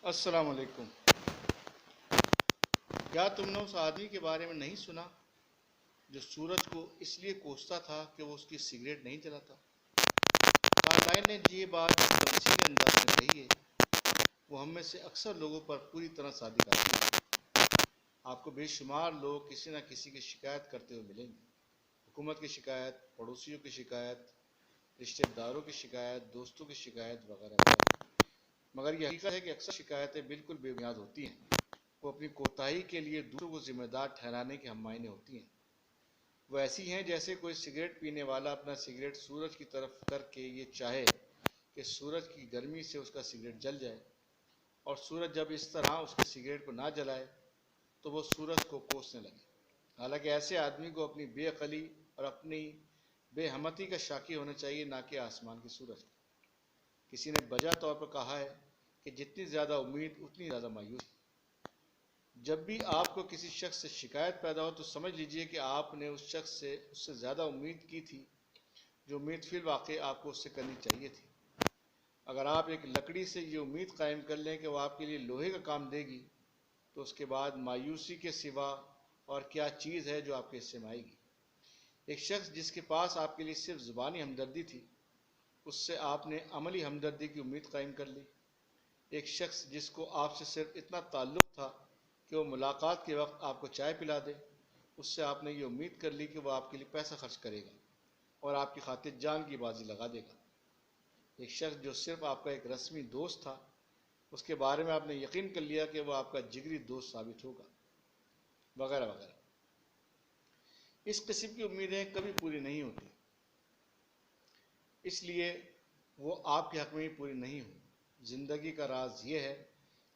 السلام علیکم۔ کیا تم نے اس آدمی کے بارے میں نہیں سنا جو سورج کو اس لیے کوستا تھا کہ وہ اس کی سگریٹ نہیں جلاتا؟ کارلائل نے یہ بات جس تمثیلی انداز میں کہی ہے وہ ہم میں سے اکثر لوگوں پر پوری طرح صادق آتی ہے۔ آپ کو بے شمار لوگ کسی نہ کسی کی شکایت کرتے ہوئے ملیں گے، حکومت کی شکایت، پڑوسیوں کی شکایت، رشتہ داروں کی شکایت، دوستوں کی شکایت وغیرہ وغیرہ۔ مگر یہ حقیقت ہے کہ اکثر شکایتیں بالکل بے بنیاد ہوتی ہیں۔ وہ اپنی کوتاہی کے لیے دوسروں کو ذمہ دار ٹھہرانے کے ہم معنی ہوتی ہیں۔ وہ ایسی ہیں جیسے کوئی سگریٹ پینے والا اپنا سگریٹ سورج کی طرف کر کے یہ چاہے کہ سورج کی گرمی سے اس کا سگریٹ جل جائے، اور سورج جب اس طرح اس کی سگریٹ کو نہ جلائے تو وہ سورج کو کوسنے لگے۔ حالانکہ ایسے آدمی کو اپنی بے عقلی اور اپنی بے ہمتی کا شاکی ہونا چاہیے، نہ کہ آسمان کی سورج کا۔ کسی نے بجا طور پر کہا ہے کہ جتنی زیادہ امید اتنی زیادہ مایوسی۔ جب بھی آپ کو کسی شخص سے شکایت پیدا ہو تو سمجھ لیجئے کہ آپ نے اس شخص سے اس سے زیادہ امید کی تھی جو امید فی الواقع آپ کو اس سے کرنی چاہیے تھی۔ اگر آپ ایک لکڑی سے یہ امید قائم کر لیں کہ وہ آپ کے لیے لوہے کا کام دے گی تو اس کے بعد مایوسی کے سوا اور کیا چیز ہے جو آپ کے حصے میں آئے گی؟ ایک شخص جس کے پاس آپ کے لیے صرف زبانی ہمدردی تھی، اس سے آپ نے عملی ہمدردی کی امید قائم کر لی۔ ایک شخص جس کو آپ سے صرف اتنا تعلق تھا کہ وہ ملاقات کے وقت آپ کو چائے پلا دے، اس سے آپ نے یہ امید کر لی کہ وہ آپ کے لیے پیسہ خرچ کرے گا اور آپ کی خاطر جان کی بازی لگا دے گا۔ ایک شخص جو صرف آپ کا ایک رسمی دوست تھا، اس کے بارے میں آپ نے یقین کر لیا کہ وہ آپ کا جگری دوست ثابت ہوگا، وغیرہ وغیرہ۔ اس قسم کی امیدیں کبھی پوری نہیں ہوتی، اس لیے وہ آپ کے حق میں بھی پوری نہیں ہوں۔ زندگی کا راز یہ ہے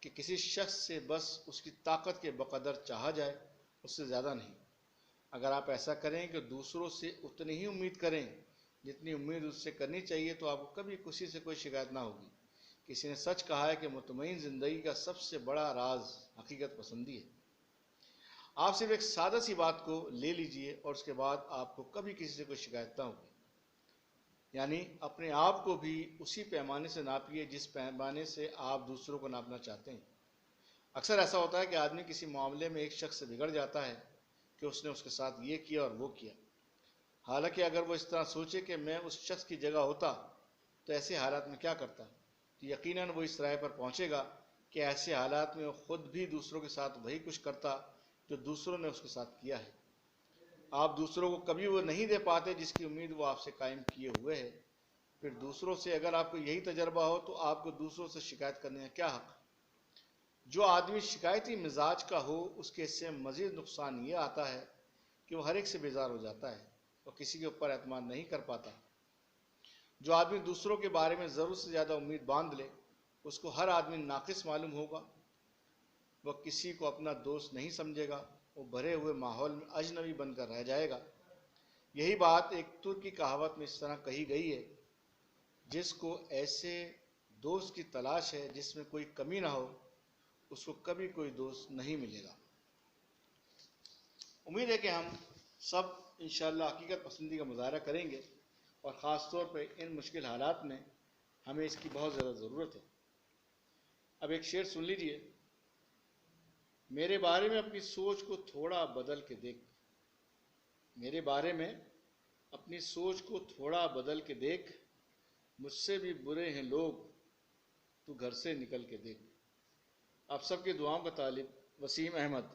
کہ کسی شخص سے بس اس کی طاقت کے بقدر چاہا جائے، اس سے زیادہ نہیں۔ اگر آپ ایسا کریں کہ دوسروں سے اتنی ہی امید کریں جتنی امید اس سے کرنی چاہیے تو آپ کو کبھی کسی سے کوئی شکایت نہ ہوگی۔ کسی نے سچ کہا ہے کہ مطمئن زندگی کا سب سے بڑا راز حقیقت پسندی ہے۔ آپ صرف ایک سادہ سی بات کو لے لیجئے اور اس کے بعد آپ کو کبھی کسی سے کوئی شکایت نہ ہوگی۔ یعنی اپنے آپ کو بھی اسی پیمانے سے ناپیے جس پیمانے سے آپ دوسروں کو ناپنا چاہتے ہیں۔ اکثر ایسا ہوتا ہے کہ آدمی کسی معاملے میں ایک شخص سے بگڑ جاتا ہے کہ اس نے اس کے ساتھ یہ کیا اور وہ کیا، حالانکہ اگر وہ اس طرح سوچے کہ میں اس شخص کی جگہ ہوتا تو ایسے حالات میں کیا کرتا، تو یقیناً وہ اس رائے پر پہنچے گا کہ ایسے حالات میں وہ خود بھی دوسروں کے ساتھ وہی کچھ کرتا جو دوسروں نے اس کے ساتھ کیا ہے۔ آپ دوسروں کو کبھی وہ نہیں دے پاتے جس کی امید وہ آپ سے قائم کیے ہوئے ہے۔ پھر دوسروں سے اگر آپ کو یہی تجربہ ہو تو آپ کو دوسروں سے شکایت کرنے کا کیا حق؟ جو آدمی شکایتی مزاج کا ہو اس کے اس سے مزید نقصان یہ آتا ہے کہ وہ ہر ایک سے بیزار ہو جاتا ہے اور کسی کے اوپر اعتماد نہیں کر پاتا۔ جو آدمی دوسروں کے بارے میں ضرورت سے زیادہ امید باندھ لے اس کو ہر آدمی ناقص معلوم ہوگا، وہ کسی کو اپنا دوست نہیں سمجھے گا، وہ بھرے ہوئے ماحول میں اجنبی بن کر رہ جائے گا۔ یہی بات ایک ترکی کہاوت میں اس طرح کہی گئی ہے: جس کو ایسے دوست کی تلاش ہے جس میں کوئی کمی نہ ہو، اس کو کبھی کوئی دوست نہیں ملے گا۔ امید ہے کہ ہم سب انشاءاللہ حقیقت پسندی کا مظاہرہ کریں گے، اور خاص طور پہ ان مشکل حالات میں ہمیں اس کی بہت زیادہ ضرورت ہے۔ اب ایک شعر سن لیجئے: میرے بارے میں اپنی سوچ کو تھوڑا بدل کے دیکھ، میرے بارے میں اپنی سوچ کو تھوڑا بدل کے دیکھ، مجھ سے بھی برے ہیں لوگ، تو گھر سے نکل کے دیکھ۔ آپ سب کے دعاؤں کا طالب وسیم احمد۔